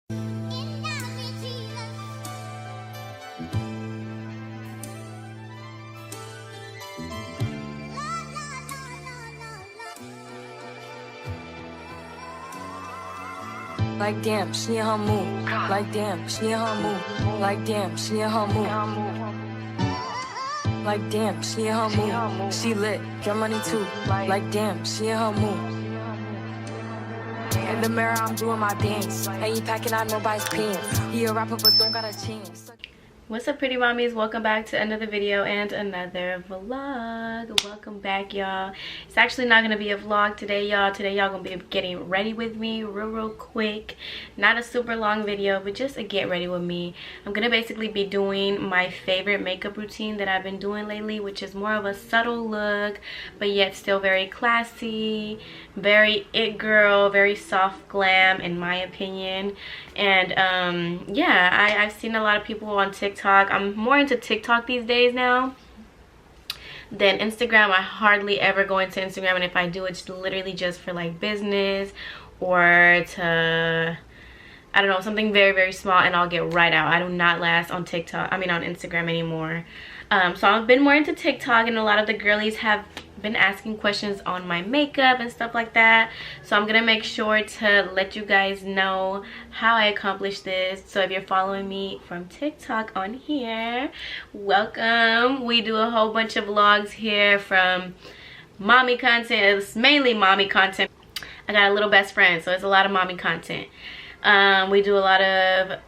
Like damn, she in her mood. Like damn, she in her mood. Like damn, she in her mood. Like damn, she in her mood. She lit, get money too. Like damn, she in her mood. In the mirror, I'm doing my dance. Ain't packing out nobody's pants. He a rapper, but don't got a chance. What's up, pretty mommies? Welcome back to another video and another vlog. Welcome back, y'all. It's actually not gonna be a vlog today, y'all. Today y'all gonna be getting ready with me real quick. Not a super long video, but just a get ready with me. I'm gonna basically be doing my favorite makeup routine that I've been doing lately, which is more of a subtle look but yet still very classy, very it girl, very soft glam in my opinion. And yeah, I've seen a lot of people on TikTok. I'm more into TikTok these days now than Instagram. I hardly ever go into Instagram, and if I do, it's literally just for like business or to, I don't know, something very small, and I'll get right out. I do not last on TikTok, I mean on Instagram anymore. So I've been more into TikTok, and a lot of the girlies have been asking questions on my makeup and stuff like that. So I'm gonna make sure to let you guys know how I accomplished this. So if you're following me from TikTok on here, welcome. We do a whole bunch of vlogs here, from mommy content. It's mainly mommy content. I got a little best friend, so it's a lot of mommy content. We do a lot of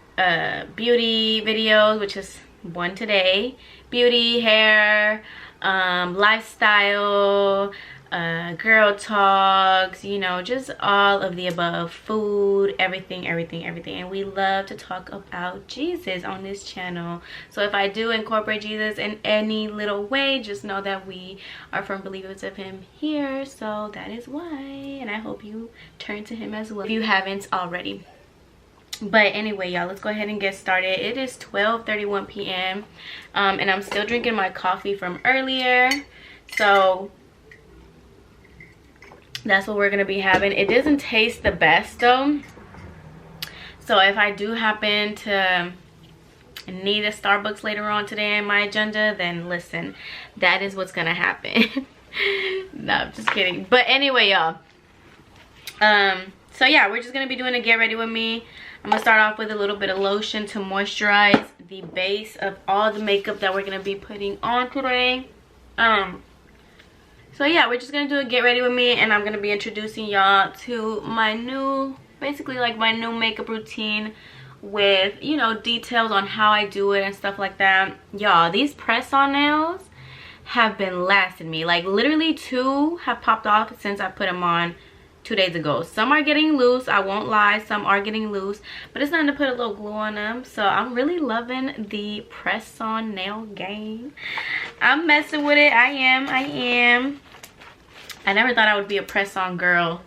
beauty videos, which is one today. Beauty, hair, lifestyle, girl talks, you know, just all of the above. Food, everything. And we love to talk about Jesus on this channel. So if I do incorporate Jesus in any little way, just know that we are firm believers of him here. So that is why, and I hope you turn to him as well if you haven't already. But anyway, y'all, let's go ahead and get started. It is 12:31 p.m. And I'm still drinking my coffee from earlier, so that's what we're gonna be having. It doesn't taste the best though, so if I do happen to need a Starbucks later on today in my agenda, then listen, that is what's gonna happen. No, I'm just kidding. But anyway, y'all, so yeah, we're just gonna be doing a get ready with me. I'm gonna start off with a little bit of lotion to moisturize the base of all the makeup that we're gonna be putting on today. So yeah, we're just gonna do a get ready with me, and I'm gonna be introducing y'all to my new, basically like my new makeup routine with, you know, details on how I do it and stuff like that. Y'all, these press-on nails have been lasting me. Like literally 2 have popped off since I put them on 2 days ago. Some are getting loose, I won't lie, some are getting loose, but it's time to put a little glue on them. So I'm really loving the press-on nail game. I'm messing with it. I am. I never thought I would be a press-on girl,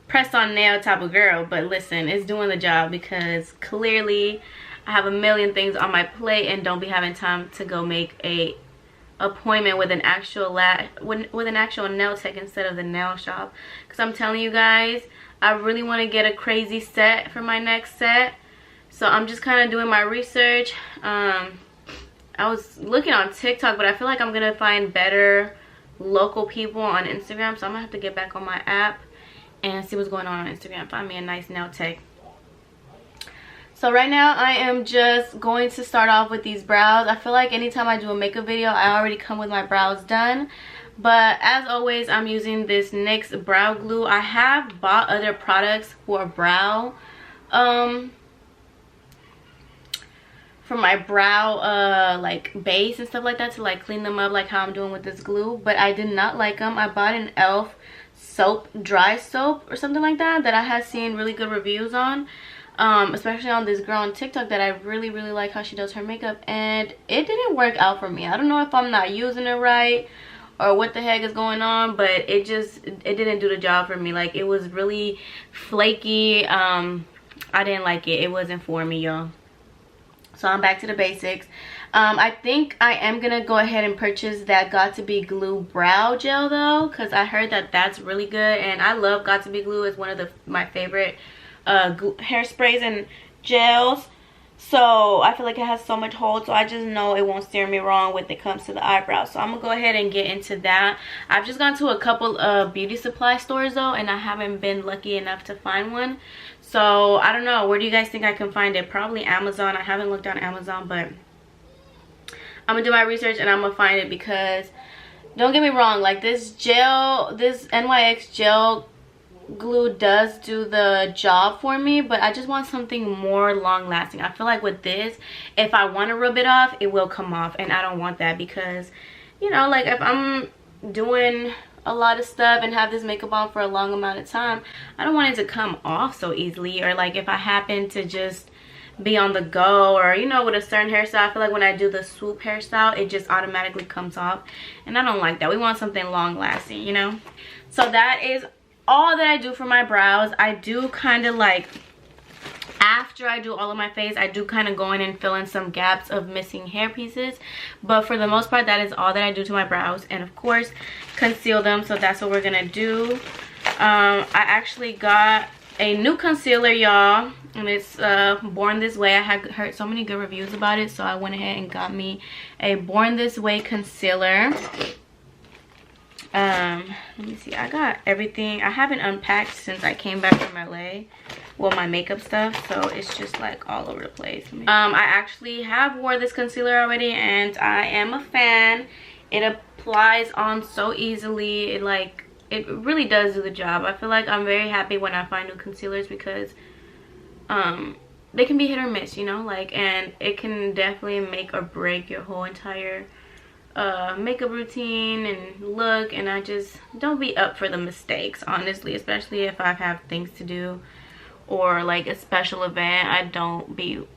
press-on nail type of girl, but listen, it's doing the job, because clearly I have a million things on my plate and don't be having time to go make a appointment with an actual nail tech instead of the nail shop. Because I'm telling you guys, I really want to get a crazy set for my next set. So I'm just kind of doing my research. I was looking on TikTok, but I feel like I'm gonna find better local people on Instagram, so I'm gonna have to get back on my app and see what's going on Instagram, find me a nice nail tech. So right now I am just going to start off with these brows. I feel like anytime I do a makeup video, I already come with my brows done. But as always, I'm using this NYX brow glue. I have bought other products for brow, for my brow like base and stuff like that, to like clean them up like how I'm doing with this glue. But I did not like them. I bought an e.l.f. soap, dry soap or something like that, that I had seen really good reviews on. Especially on this girl on TikTok that I really like how she does her makeup, and it didn't work out for me. I don't know if I'm not using it right or what the heck is going on, but it didn't do the job for me. Like, it was really flaky. I didn't like it. It wasn't for me, y'all. So I'm back to the basics. I think I am gonna go ahead and purchase that Got To Be Glue brow gel though, because I heard that that's really good, and I love Got To Be Glue. It's one of my favorite hairsprays, and gels. So I feel like it has so much hold, so I just know it won't steer me wrong when it comes to the eyebrows. So I'm gonna go ahead and get into that. I've just gone to a couple of beauty supply stores though, and I haven't been lucky enough to find one. So I don't know, where do you guys think I can find it? Probably Amazon. I haven't looked on Amazon, but I'm gonna do my research and I'm gonna find it, because don't get me wrong, like this gel, this NYX gel glue does do the job for me, but I just want something more long lasting. I feel like with this, if I want to rub it off, it will come off, and I don't want that, because you know, like if I'm doing a lot of stuff and have this makeup on for a long amount of time, I don't want it to come off so easily. Or like if I happen to just be on the go, or you know, with a certain hairstyle, I feel like when I do the swoop hairstyle, it just automatically comes off, and I don't like that. We want something long lasting, you know. So that is all that I do for my brows. I do kind of like, after I do all of my face, I do kind of go in and fill in some gaps of missing hair pieces, but for the most part, that is all that I do to my brows. And of course, conceal them. So that's what we're gonna do. I actually got a new concealer, y'all, and it's Born This Way. I had heard so many good reviews about it, so I went ahead and got me a Born This Way concealer. Let me see, I got everything. I haven't unpacked since I came back from LA, well, my makeup stuff, so it's just like all over the place. I actually have wore this concealer already, and I am a fan. It applies on so easily. It really does do the job. I feel like I'm very happy when I find new concealers, because they can be hit or miss, you know, like, and it can definitely make or break your whole entire makeup routine and look. And I just don't be up for the mistakes, honestly, especially if I have things to do or like a special event. I don't be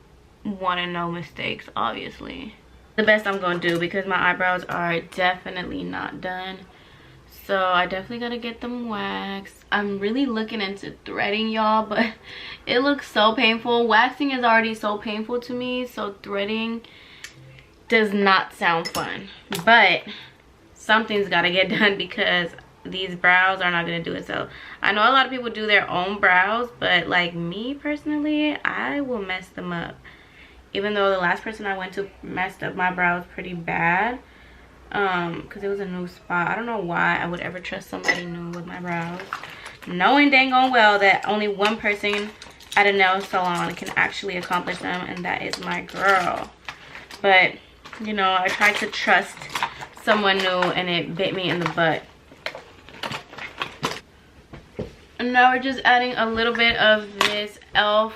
wanting no mistakes, obviously. The best I'm gonna do, because my eyebrows are definitely not done, so I definitely gotta get them waxed. I'm really looking into threading, y'all, but it looks so painful. Waxing is already so painful to me, so threading does not sound fun, but something's got to get done, because these brows are not going to do it. So I know a lot of people do their own brows, but like me personally, I will mess them up. Even though the last person I went to messed up my brows pretty bad, because it was a new spot. I don't know why I would ever trust somebody new with my brows, knowing dang on well that only one person at a nail salon can actually accomplish them, and that is my girl. But you know, I tried to trust someone new and it bit me in the butt. And now we're just adding a little bit of this e.l.f.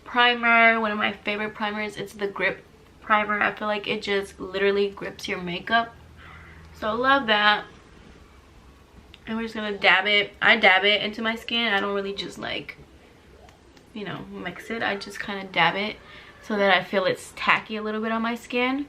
primer, one of my favorite primers. It's the grip primer. I feel like it just literally grips your makeup, so love that. And we're just gonna dab it. I dab it into my skin. I don't really just like, you know, mix it. I just kind of dab it so that I feel it's tacky a little bit on my skin.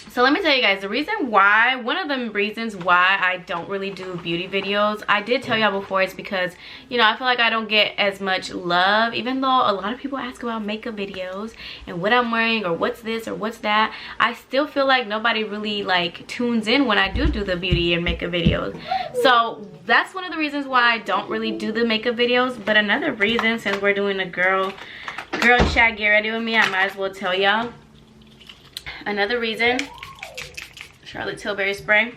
So let me tell you guys, the reason why, one of the reasons why I don't really do beauty videos, I did tell y'all before, is because, you know, I feel like I don't get as much love, even though a lot of people ask about makeup videos and what I'm wearing or what's this or what's that. I still feel like nobody really like tunes in when I do the beauty and makeup videos. So that's one of the reasons why I don't really do the makeup videos. But another reason, since we're doing a girl chat, get ready with me, I might as well tell y'all. Another reason, Charlotte Tilbury spray.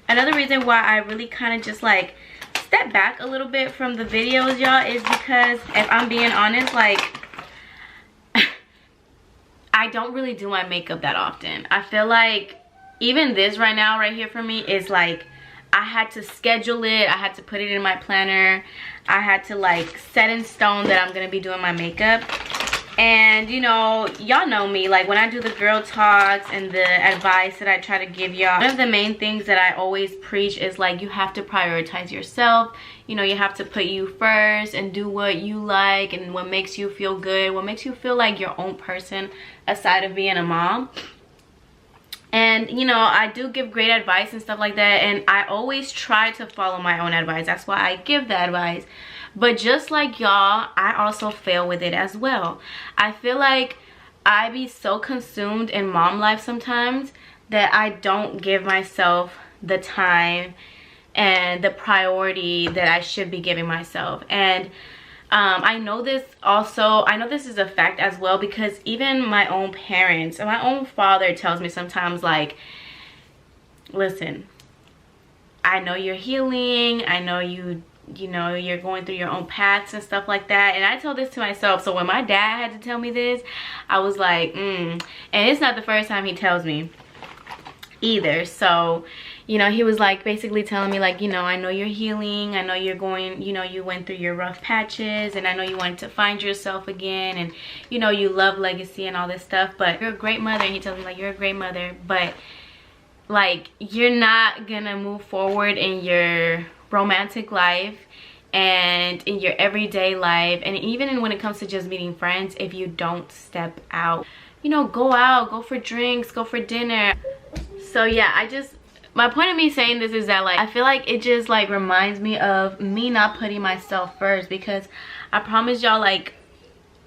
Another reason why I really kind of just like step back a little bit from the videos, y'all, is because, if I'm being honest, like I don't really do my makeup that often. I feel like even this right now right here for me is like, I had to schedule it, I had to put it in my planner, I had to like set in stone that I'm gonna be doing my makeup. And you know, y'all know me, like when I do the girl talks and the advice that I try to give y'all, one of the main things that I always preach is like, you have to prioritize yourself. You know, you have to put you first and do what you like and what makes you feel good, what makes you feel like your own person aside of being a mom. And you know, I do give great advice and stuff like that, and I always try to follow my own advice. That's why I give the advice. But just like y'all, I also fail with it as well. I feel like I be so consumed in mom life sometimes that I don't give myself the time and the priority that I should be giving myself. And I know this is a fact as well, because even my own parents and my own father tells me sometimes, like, listen, I know you're healing, I know you know you're going through your own paths and stuff like that. And I tell this to myself. So when my dad had to tell me this, I was like, and it's not the first time he tells me either. So, you know, he was like basically telling me, like, you know, I know you're healing, I know you're going, you know, you went through your rough patches, and I know you wanted to find yourself again, and you know, you love legacy and all this stuff, but you're a great mother. And he tells me, like, you're a great mother, but like, you're not gonna move forward in your romantic life and in your everyday life, and even when it comes to just meeting friends, if you don't step out, you know, go out, go for drinks, go for dinner. So yeah, my point of me saying this is that, like, I feel like it just like reminds me of me not putting myself first, because I promise y'all, like,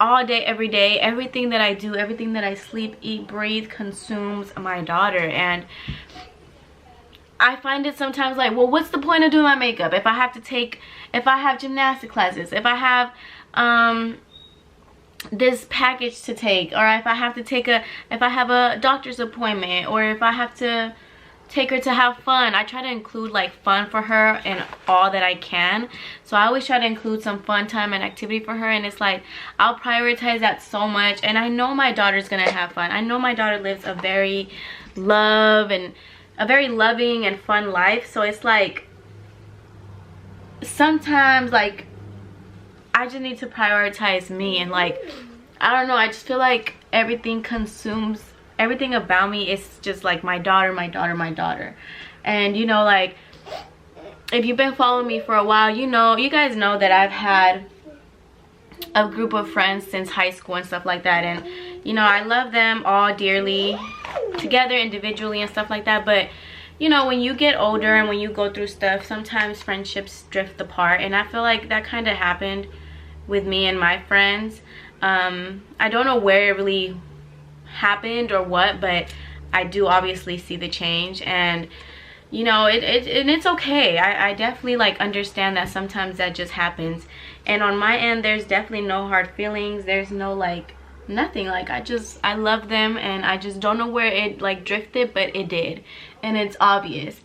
all day, every day, everything that I do, everything that I sleep, eat, breathe, consumes my daughter. And I find it sometimes like, well, what's the point of doing my makeup if I have gymnastic classes, if I have this package to take, or if I have a doctor's appointment, or if I have to take her to have fun. I try to include like fun for her and all that I can. So I always try to include some fun time and activity for her, and it's like I'll prioritize that so much. And I know my daughter's gonna have fun. I know my daughter lives a very loving and fun life. So it's like sometimes, like, I just need to prioritize me. And like, I don't know, I just feel like everything about me is just like my daughter, my daughter, my daughter. And you know, like, if you've been following me for a while, you guys know that I've had a group of friends since high school and stuff like that, and you know, I love them all dearly, together, individually, and stuff like that. But you know, when you get older and when you go through stuff, sometimes friendships drift apart, and I feel like that kind of happened with me and my friends. I don't know where it really happened or what, but I do obviously see the change. And you know, it's okay. I definitely like understand that sometimes that just happens, and on my end there's definitely no hard feelings. There's no like nothing. Like, I love them, and I just don't know where it like drifted, but it did, and it's obvious.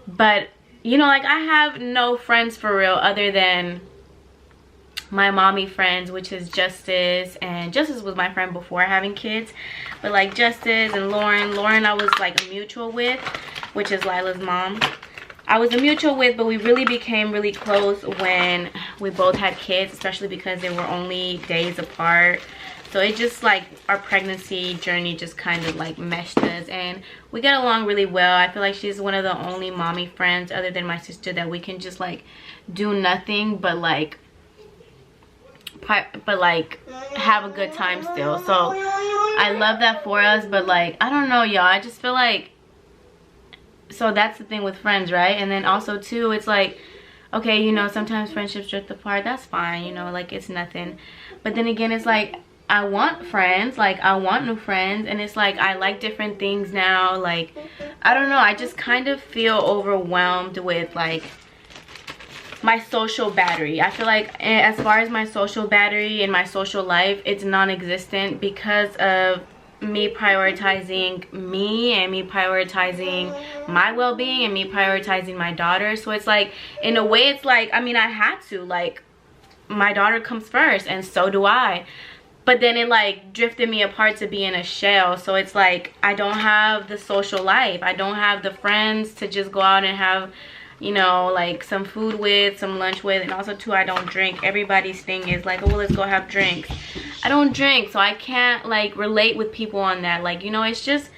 But you know, like, I have no friends for real other than my mommy friends, which is Justice, and Justice was my friend before having kids. But like Justice and Lauren I was like a mutual with, which is Lila's mom. I was a mutual with, but we really became really close when we both had kids, especially because they were only days apart. So it just like, our pregnancy journey just kind of like meshed us, and we get along really well. I feel like she's one of the only mommy friends other than my sister that we can just like do nothing but like have a good time still. So I love that for us. But like, I don't know, y'all, I just feel like, so that's the thing with friends, right? And then also too, it's like, okay, you know, sometimes friendships drift apart, that's fine, you know, like, it's nothing. But then again, it's like, I want friends, like, I want new friends, and it's like, I like different things now. Like, I don't know, I just kind of feel overwhelmed with like my social battery. I feel like as far as my social battery and my social life, it's non-existent because of me prioritizing me, and me prioritizing my well-being, and me prioritizing my daughter. So it's like, in a way, it's like, I mean, I had to, like, my daughter comes first, and so do I. But then it like drifted me apart to be in a shell. So it's like, I don't have the social life, I don't have the friends to just go out and have, you know, like some food with, some lunch with. And also too, I don't drink. Everybody's thing is like, oh, well, let's go have drinks. I don't drink, so I can't like relate with people on that. Like, you know, it's just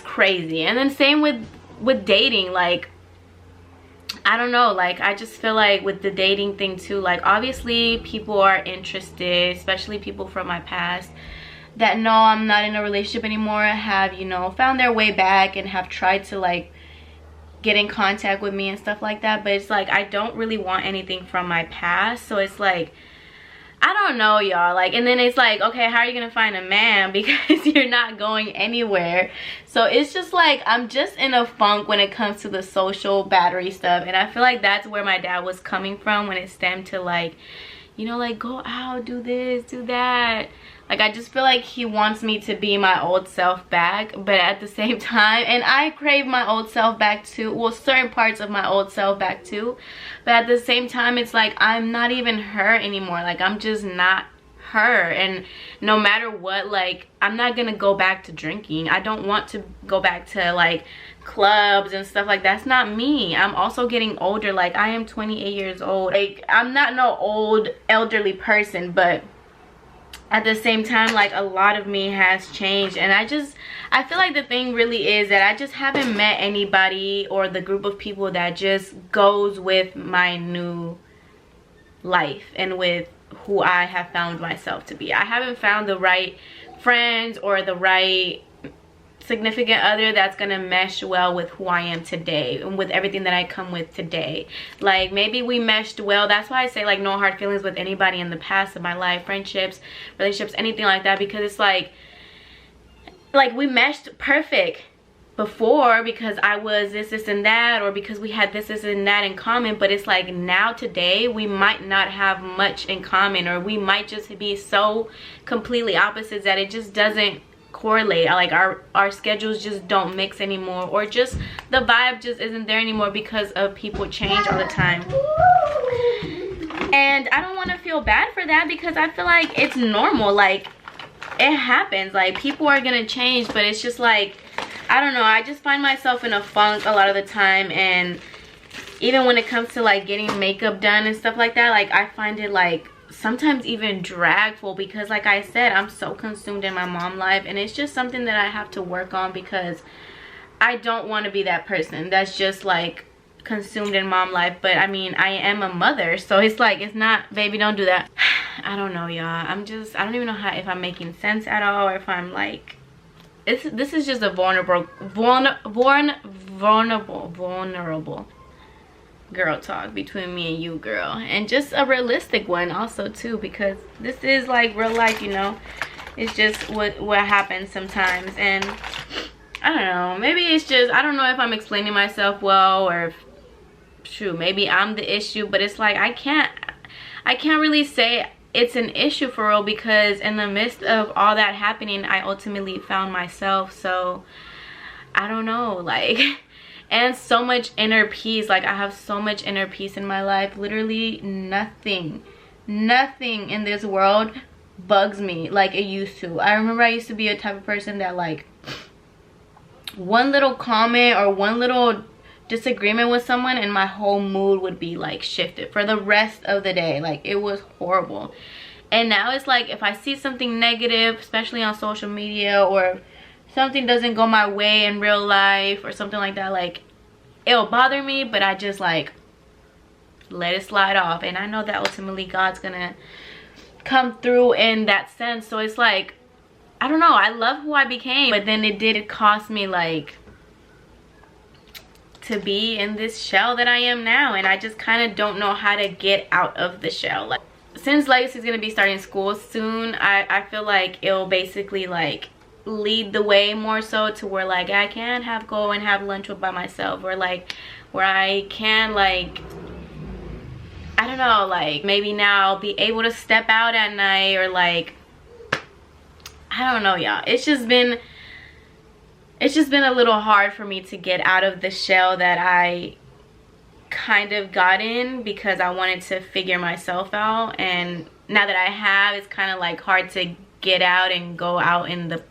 crazy. And then same with dating. Like, I don't know, like, I just feel like with the dating thing too, like, obviously people are interested, especially people from my past that know I'm not in a relationship anymore, have, you know, found their way back and have tried to like get in contact with me and stuff like that. But it's like, I don't really want anything from my past. So it's like, I don't know, y'all. Like, and then it's like, okay, how are you gonna find a man because you're not going anywhere? So it's just like, I'm just in a funk when it comes to the social battery stuff. And I feel like that's where my dad was coming from when it stemmed to like, you know, like go out, do this, do that. Like I just feel like he wants me to be my old self back, but at the same time, and I crave my old self back too, well, certain parts of my old self back too, but at the same time it's like I'm not even her anymore. Like I'm just not her. And no matter what, like I'm not gonna go back to drinking. I don't want to go back to like clubs and stuff. Like that's not me. I'm also getting older. Like I am 28 years old. Like I'm not no old elderly person, but at the same time, like a lot of me has changed. And I feel like the thing really is that I just haven't met anybody or the group of people that just goes with my new life and with who I have found myself to be. I haven't found the right friends or the right significant other that's gonna mesh well with who I am today and with everything that I come with today. Like maybe we meshed well. That's why I say like no hard feelings with anybody in the past of my life, friendships, relationships, anything like that, because it's like we meshed perfect before because I was this and that, or because we had this and that in common. But it's like now today we might not have much in common, or we might just be so completely opposites that it just doesn't correlate. Like our schedules just don't mix anymore, or just the vibe just isn't there anymore because of people change all the time. And I don't want to feel bad for that, because I feel like it's normal. Like it happens. Like people are gonna change, but it's just like, I don't know, I just find myself in a funk a lot of the time. And even when it comes to like getting makeup done and stuff like that, like I find it like sometimes even dragful, because like I said, I'm so consumed in my mom life, and it's just something that I have to work on, because I don't want to be that person that's just like consumed in mom life. But I mean, I am a mother, so it's like, it's not, baby, don't do that. I don't know, y'all. I don't even know if I'm making sense at all, or if I'm like, this is just a vulnerable girl talk between me and you, girl, and just a realistic one also too, because this is like real life, you know. It's just what happens sometimes. And I don't know, maybe it's just, I don't know if I'm explaining myself well, or if, true, maybe I'm the issue. But it's like I can't really say it's an issue for real, because in the midst of all that happening, I ultimately found myself. So I don't know, like, and so much inner peace. Like I have so much inner peace in my life. Literally nothing in this world bugs me like it used to. I remember I used to be a type of person that like one little comment or one little disagreement with someone and my whole mood would be like shifted for the rest of the day. Like it was horrible. And now it's like, if I see something negative, especially on social media, or something doesn't go my way in real life or something like that, like it'll bother me, but I just like let it slide off. And I know that ultimately God's gonna come through in that sense. So it's like, I don't know, I love who I became, but then it did cost me like to be in this shell that I am now. And I just kind of don't know how to get out of the shell. Like since Legacy's gonna be starting school soon, I feel like it'll basically like lead the way more so to where like I can go and have lunch by myself, or like where I can, like, I don't know, like maybe now I'll be able to step out at night, or like, I don't know, y'all. It's just been a little hard for me to get out of the shell that I kind of got in, because I wanted to figure myself out. And now that I have, it's kind of like hard to get out and go out in the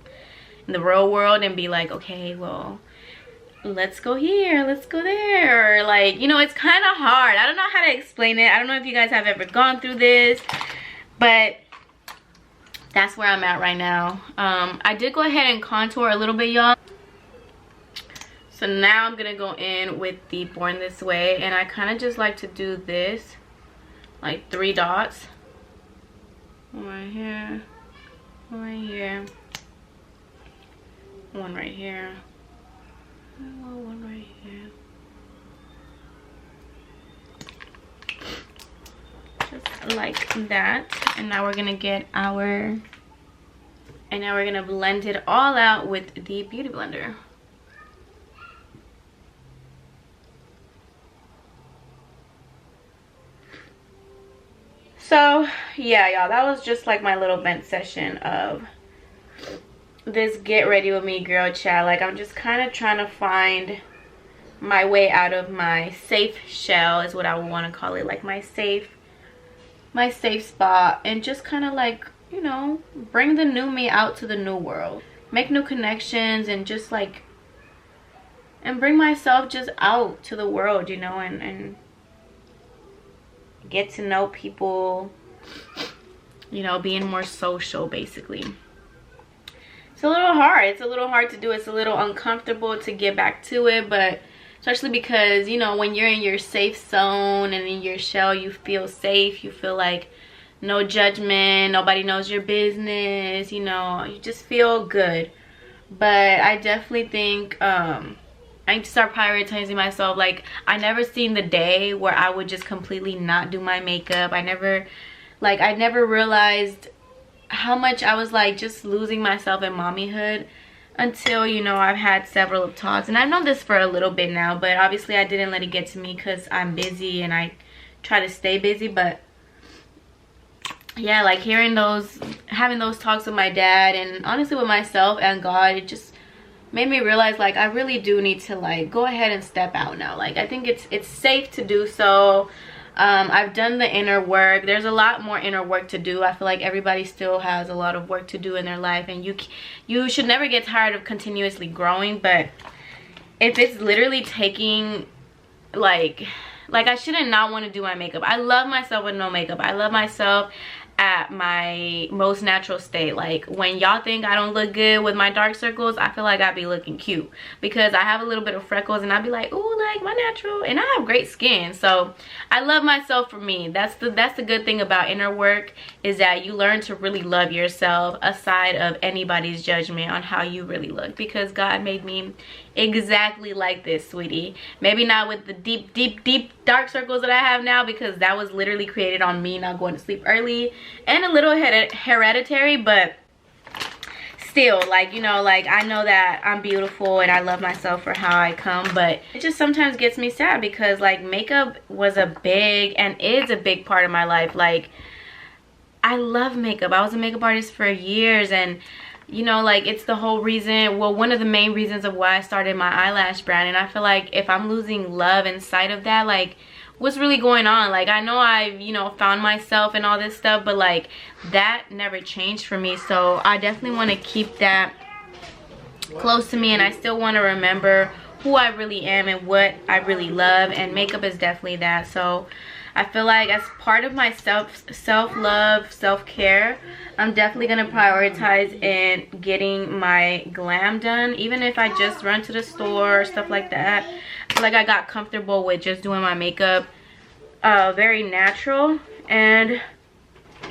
real world and be like, okay, well, let's go here, let's go there, or like, you know, it's kind of hard. I don't know how to explain it. I don't know if you guys have ever gone through this, but that's where I'm at right now. I did go ahead and contour a little bit, y'all. So now I'm gonna go in with the Born This Way, and I kind of just like to do this, like 3 dots. One right here, one right here, one right here, one right here. Just like that. And now we're gonna get our, and now we're gonna blend it all out with the Beauty Blender. So yeah, y'all, that was just like my little vent session of this get ready with me girl chat. Like, I'm just kind of trying to find my way out of my safe shell, is what I would want to call it, like my safe spot, and just kind of like, you know, bring the new me out to the new world, make new connections, and just like, and bring myself just out to the world, you know, and get to know people, you know, being more social basically. It's a little hard. It's a little hard to do. It's a little uncomfortable to get back to it, but especially because, you know, when you're in your safe zone and in your shell, you feel safe. You feel like no judgment, nobody knows your business, you know, you just feel good. But I definitely think I need to start prioritizing myself. Like, I never seen the day where I would just completely not do my makeup. I never realized how much I was like just losing myself in mommyhood until, you know, I've had several talks, and I've known this for a little bit now, but obviously I didn't let it get to me because I'm busy and I try to stay busy. But yeah, like having those talks with my dad, and honestly with myself and God, it just made me realize like I really do need to like go ahead and step out now. Like, I think it's safe to do so. I've done the inner work. There's a lot more inner work to do. I feel like everybody still has a lot of work to do in their life, and you should never get tired of continuously growing. But if it's literally taking like I shouldn't not want to do my makeup. I love myself with no makeup. I love myself at my most natural state. Like, when y'all think I don't look good with my dark circles, I feel like I be looking cute because I have a little bit of freckles, and I be like, ooh, like my natural, and I have great skin. So I love myself for me. That's the good thing about inner work, is that you learn to really love yourself aside of anybody's judgment on how you really look, because God made me exactly like this, sweetie. Maybe not with the deep dark circles that I have now, because that was literally created on me not going to sleep early and a little hereditary, but still, like, you know, like I know that I'm beautiful and I love myself for how I come. But it just sometimes gets me sad because like makeup was a big and is a big part of my life. Like, I love makeup. I was a makeup artist for years, and you know, like, it's the whole reason, well, one of the main reasons of why I started my eyelash brand. And I feel like if I'm losing love inside of that, like, what's really going on? Like, I know I've, you know, found myself and all this stuff, but like that never changed for me. So I definitely want to keep that close to me, and I still want to remember who I really am and what I really love, and makeup is definitely that. So I feel like as part of my self-love, self-care, I'm definitely going to prioritize in getting my glam done. Even if I just run to the store, stuff like that. I feel like I got comfortable with just doing my makeup very natural. And,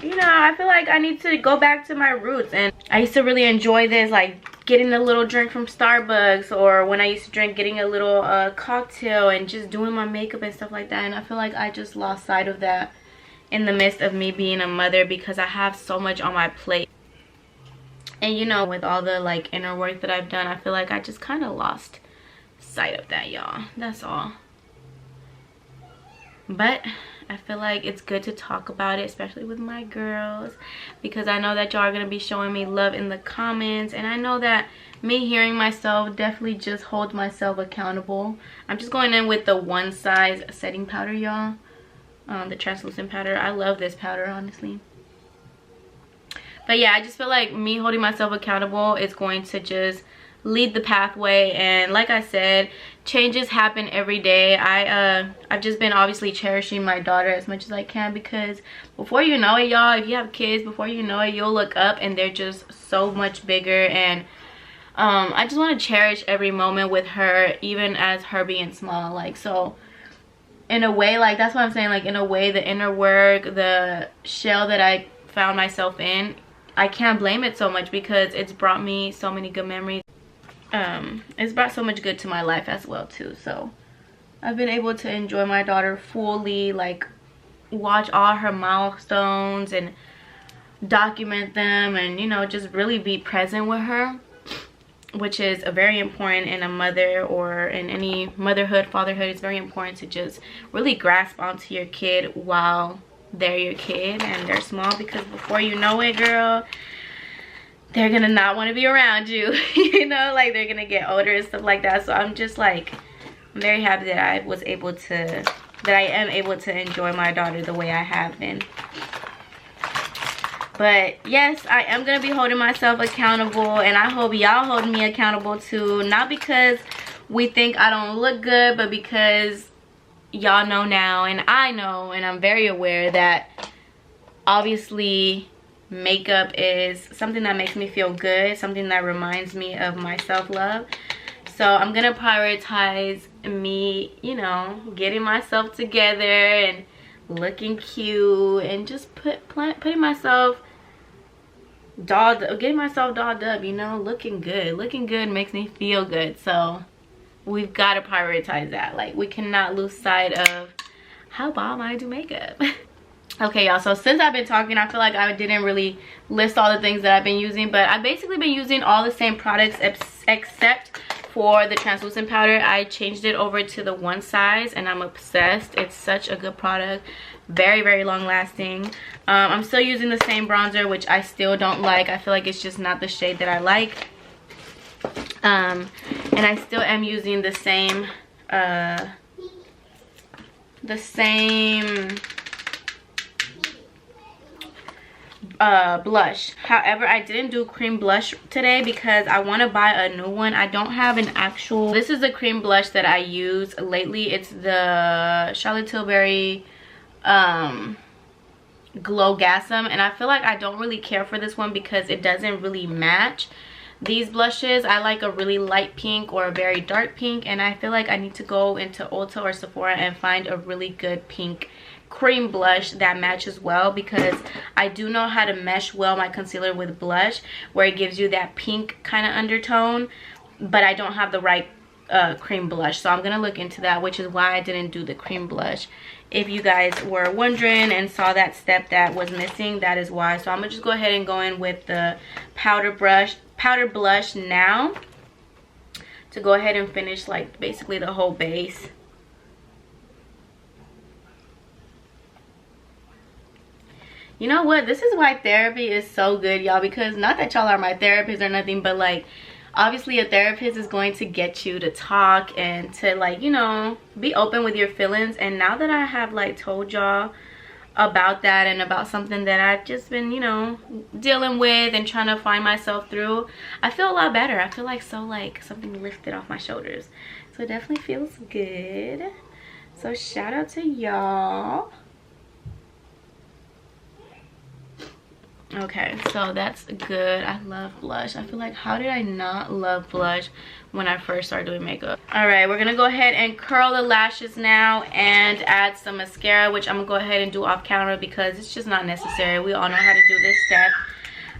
you know, I feel like I need to go back to my roots. And I used to really enjoy this, like getting a little drink from Starbucks, or when I used to drink, getting a little cocktail and just doing my makeup and stuff like that. And I feel like I just lost sight of that in the midst of me being a mother, because I have so much on my plate. And you know, with all the like inner work that I've done, I feel like I just kind of lost sight of that, y'all. That's all. But I feel like it's good to talk about it, especially with my girls, because I know that y'all are going to be showing me love in the comments, and I know that me hearing myself definitely just holds myself accountable. I'm just going in with the one size setting powder, y'all, the translucent powder. I love this powder, honestly. But yeah, I just feel like me holding myself accountable is going to just lead the pathway. And like I said, changes happen every day. I've just been obviously cherishing my daughter as much as I can, because before you know it, y'all, if you have kids, before you know it, you'll look up and they're just so much bigger. And I just want to cherish every moment with her, even as her being small. Like, so in a way, like, that's what I'm saying, like, in a way, the inner work, the shell that I found myself in, I can't blame it so much, because it's brought me so many good memories. It's brought so much good to my life as well too. So I've been able to enjoy my daughter fully, like watch all her milestones and document them, and you know, just really be present with her, which is a very important in a mother, or in any motherhood, fatherhood. It's very important to just really grasp onto your kid while they're your kid and they're small, because before you know it, girl, they're gonna not want to be around you. You know, like they're gonna get older and stuff like that. So I'm just like, I'm very happy that I am able to enjoy my daughter the way I have been. But yes, I am gonna be holding myself accountable, and I hope y'all holding me accountable too. Not because we think I don't look good, but because y'all know now, and I know, and I'm very aware that obviously makeup is something that makes me feel good, something that reminds me of my self-love. So I'm gonna prioritize me, you know, getting myself together and looking cute, and just putting myself getting myself dolled up, you know, looking good makes me feel good. So we've got to prioritize that. Like, we cannot lose sight of how bomb I do makeup. Okay, y'all, so since I've been talking, I feel like I didn't really list all the things that I've been using, but I've basically been using all the same products except for the translucent powder. I changed it over to the one size, and I'm obsessed. It's such a good product, very, very long lasting. I'm still using the same bronzer, which I still don't like. I feel like it's just not the shade that I like. And I still am using the same blush. However, I didn't do cream blush today because I want to buy a new one. I don't have an actual, this is the cream blush that I use lately. It's the Charlotte Tilbury Glow Gasm, and I feel like I don't really care for this one because it doesn't really match these blushes. I like a really light pink or a very dark pink, and I feel like I need to go into Ulta or Sephora and find a really good pink cream blush that matches well, because I do know how to mesh well my concealer with blush where it gives you that pink kind of undertone, but I don't have the right cream blush. So I'm gonna look into that, which is why I didn't do the cream blush. If you guys were wondering and saw that step that was missing, that is why. So I'm gonna just go ahead and go in with the powder blush now to go ahead and finish like basically the whole base. You know what, this is why therapy is so good, y'all, because not that y'all are my therapist or nothing, but like obviously a therapist is going to get you to talk and to, like, you know, be open with your feelings. And now that I have like told y'all about that and about something that I've just been, you know, dealing with and trying to find myself through, I feel a lot better. I feel like something lifted off my shoulders. So it definitely feels good. So shout out to y'all. Okay, so that's good. I love blush. I feel like, how did I not love blush when I first started doing makeup? All right, we're gonna go ahead and curl the lashes now and add some mascara, which I'm gonna go ahead and do off camera because it's just not necessary. We all know how to do this step.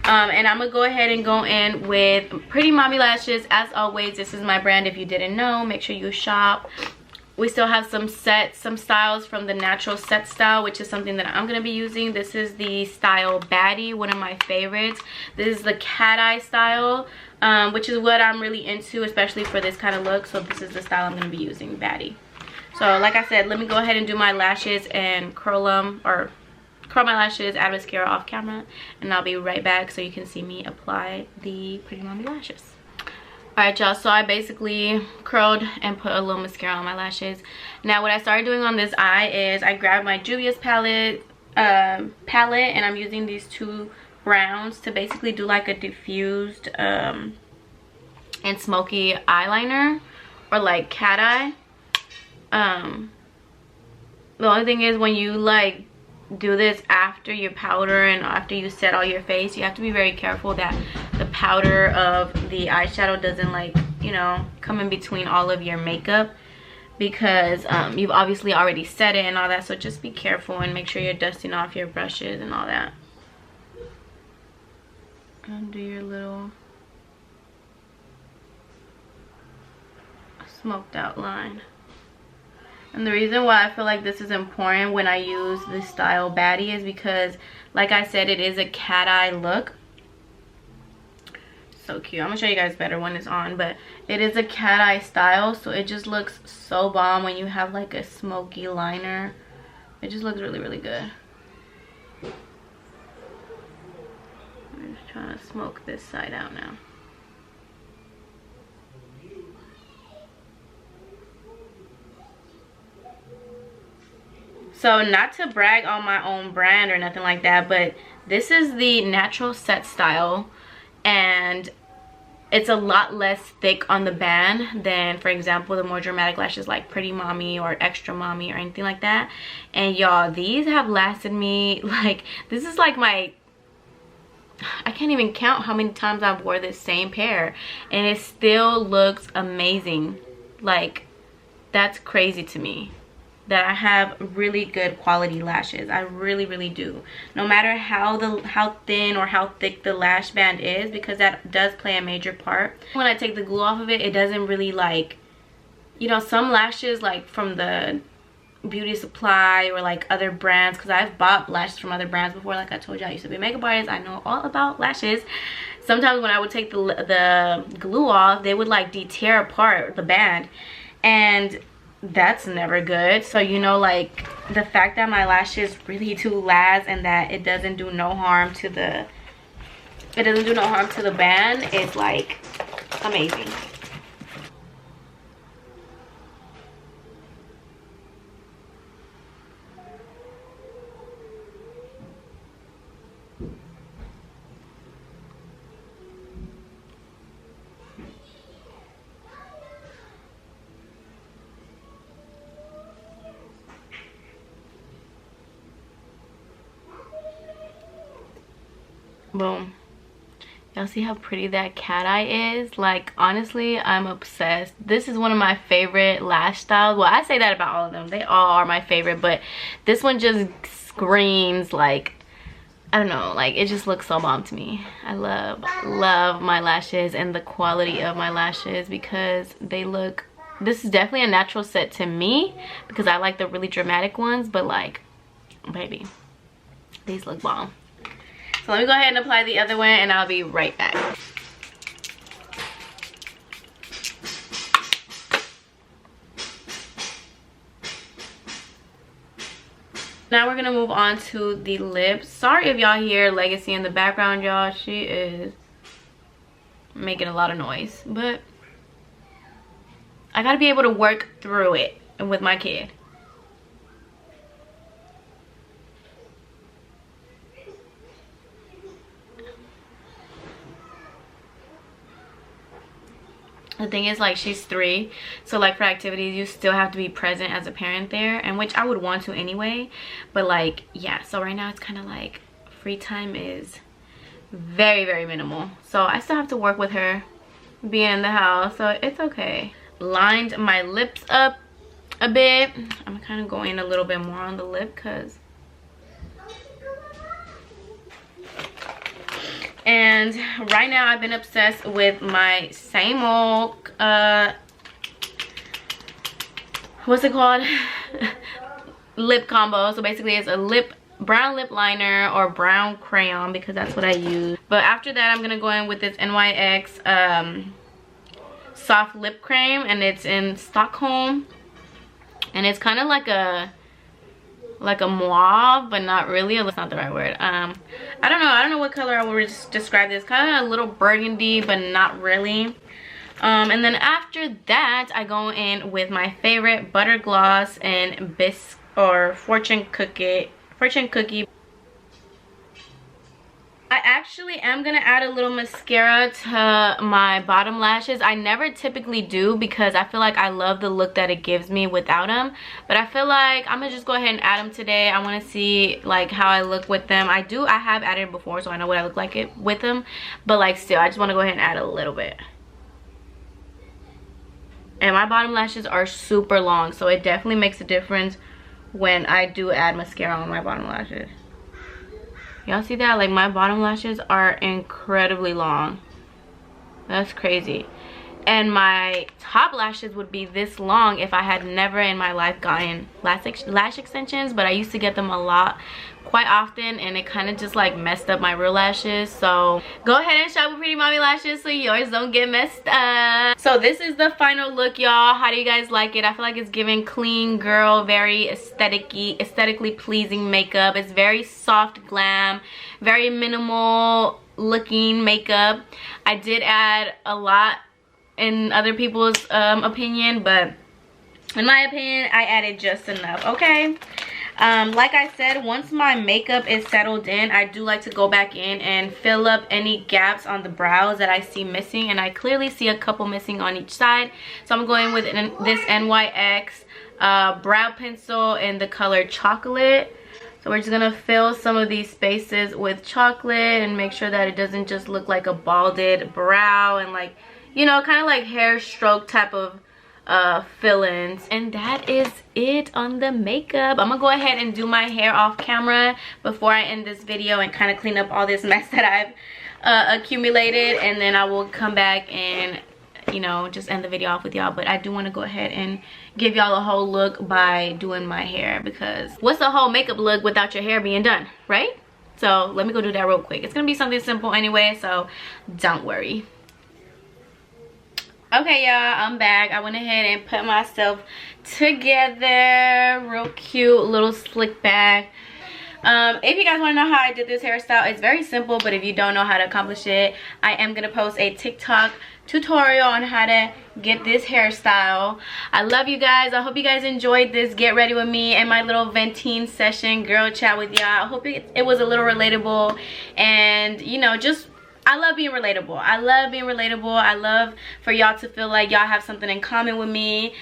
And I'm gonna go ahead and go in with Pretty Mommy lashes. As always, this is my brand. If you didn't know, make sure you shop. We still have some styles from the natural set style, which is something that I'm going to be using. This is the style Baddie, one of my favorites. This is the cat eye style, which is what I'm really into, especially for this kind of look. So this is the style I'm going to be using, Baddie. So like I said, let me go ahead and do my lashes and curl them, or curl my lashes, add mascara off camera, and I'll be right back so you can see me apply the Pretty Mommy lashes. Alright, y'all, so I basically curled and put a little mascara on my lashes. Now what I started doing on this eye is I grabbed my Juvia's palette and I'm using these two browns to basically do like a diffused and smoky eyeliner, or like cat eye. The only thing is, when you like do this after your powder and after you set all your face, you have to be very careful that the powder of the eyeshadow doesn't, like, you know, come in between all of your makeup, because you've obviously already set it and all that. So just be careful and make sure you're dusting off your brushes and all that. And do your little smoked out line. And the reason why I feel like this is important when I use the style Baddie is because, like I said, it is a cat eye look. So cute. I'm gonna show you guys better when it's on, but it is a cat eye style, so it just looks so bomb when you have like a smoky liner. It just looks really, really good. I'm just trying to smoke this side out now. So not to brag on my own brand or nothing like that, but this is the natural set style, and it's a lot less thick on the band than, for example, the more dramatic lashes like Pretty Mommy or Extra Mommy or anything like that. And y'all, these have lasted me, like, this is like my, I can't even count how many times I've wore this same pair and it still looks amazing. Like, that's crazy to me that I have really good quality lashes. I really do. No matter how thin or how thick the lash band is, because that does play a major part. When I take the glue off of it, it doesn't really, like, you know, some lashes like from the beauty supply or like other brands, because I've bought lashes from other brands before. Like I told you, I used to be a makeup artist. I know all about lashes. Sometimes when I would take the glue off, they would like tear apart the band, and that's never good. So, you know, like, the fact that my lashes really do last and that it doesn't do no harm to the band is like amazing. Boom. Y'all see how pretty that cat eye is? Like, honestly, I'm obsessed. This is one of my favorite lash styles. Well, I say that about all of them. They all are my favorite, but this one just screams, like, I don't know, like, it just looks so bomb to me. I love my lashes and the quality of my lashes, because they look, this is definitely a natural set to me because I like the really dramatic ones, but like, baby, these look bomb. So let me go ahead and apply the other one and I'll be right back. Now we're gonna move on to the lips. Sorry if y'all hear Legacy in the background, y'all. She is making a lot of noise, but I gotta be able to work through it with my kid. The thing is, like, she's 3, so like for activities you still have to be present as a parent there, and which I would want to anyway, but like, yeah, so right now it's kind of like free time is very minimal, so I still have to work with her, be in the house, so it's okay. Lined my lips up a bit. I'm kind of going a little bit more on the lip because, and right now I've been obsessed with my same old what's it called, lip combo. So basically it's a brown lip liner or brown crayon, because that's what I use. But after that I'm gonna go in with this NYX soft lip cream, and it's in Stockholm, and it's kind of like a mauve, but not really. That's not the right word. I don't know what color I would describe this. Kind of a little burgundy, but not really. And then after that I go in with my favorite butter gloss and bisque or fortune cookie. I actually am gonna add a little mascara to my bottom lashes. I never typically do because I feel like I love the look that it gives me without them, but I feel like I'm gonna just go ahead and add them today. I want to see like how I look with them. I have added it before, so I know what I look like with them, but like still I just want to go ahead and add a little bit. And my bottom lashes are super long, so it definitely makes a difference when I do add mascara on my bottom lashes. Y'all see that? Like, my bottom lashes are incredibly long. That's crazy. And my top lashes would be this long if I had never in my life gotten lash extensions, but I used to get them a lot, quite often, and it kind of just like messed up my real lashes. So go ahead and shop with Pretty Mommy lashes so yours don't get messed up. So this is the final look, y'all. How do you guys like it? I feel like it's giving clean girl, very aesthetically pleasing makeup. It's very soft glam, very minimal looking makeup. I did add a lot in other people's opinion, but in my opinion, I added just enough, okay? Like I said, once my makeup is settled in, I do like to go back in and fill up any gaps on the brows that I see missing, and I clearly see a couple missing on each side. So I'm going with this NYX brow pencil in the color chocolate. So we're just gonna fill some of these spaces with chocolate and make sure that it doesn't just look like a balded brow and, like, you know, kind of like hair stroke type of fill-ins. And that is it on the makeup. I'm gonna go ahead and do my hair off camera before I end this video and kind of clean up all this mess that I've accumulated, and then I will come back and, you know, just end the video off with y'all. But I do want to go ahead and give y'all a whole look by doing my hair, because what's the whole makeup look without your hair being done, right? So let me go do that real quick. It's gonna be something simple anyway, so don't worry. Okay, y'all, I'm back. I went ahead and put myself together. Real cute little slick back. If you guys want to know how I did this hairstyle, it's very simple, but if you don't know how to accomplish it, I am going to post a TikTok tutorial on how to get this hairstyle. I love you guys. I hope you guys enjoyed this get ready with me and my little venting session, girl chat with y'all. I hope it was a little relatable, and, you know, just I love being relatable. I love being relatable. I love for y'all to feel like y'all have something in common with me.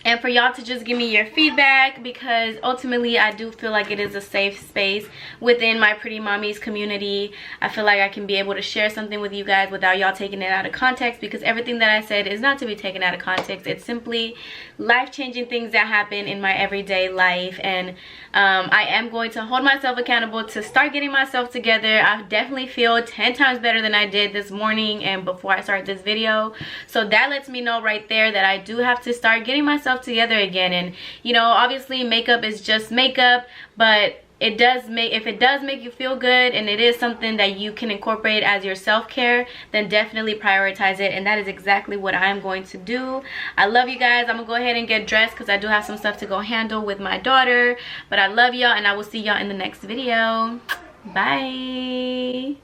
And for y'all to just give me your feedback, because ultimately I do feel like it is a safe space within my Pretty Mommies community. I feel like I can be able to share something with you guys without y'all taking it out of context, because everything that I said is not to be taken out of context. It's simply life-changing things that happen in my everyday life, and I am going to hold myself accountable to start getting myself together. I definitely feel 10 times better than I did this morning and before I started this video, so that lets me know right there that I do have to start getting myself together again. And, you know, obviously makeup is just makeup, but if it does make you feel good and it is something that you can incorporate as your self-care, then definitely prioritize it, and that is exactly what I am going to do. I love you guys. I'm gonna go ahead and get dressed because I do have some stuff to go handle with my daughter, but I love y'all, and I will see y'all in the next video. Bye.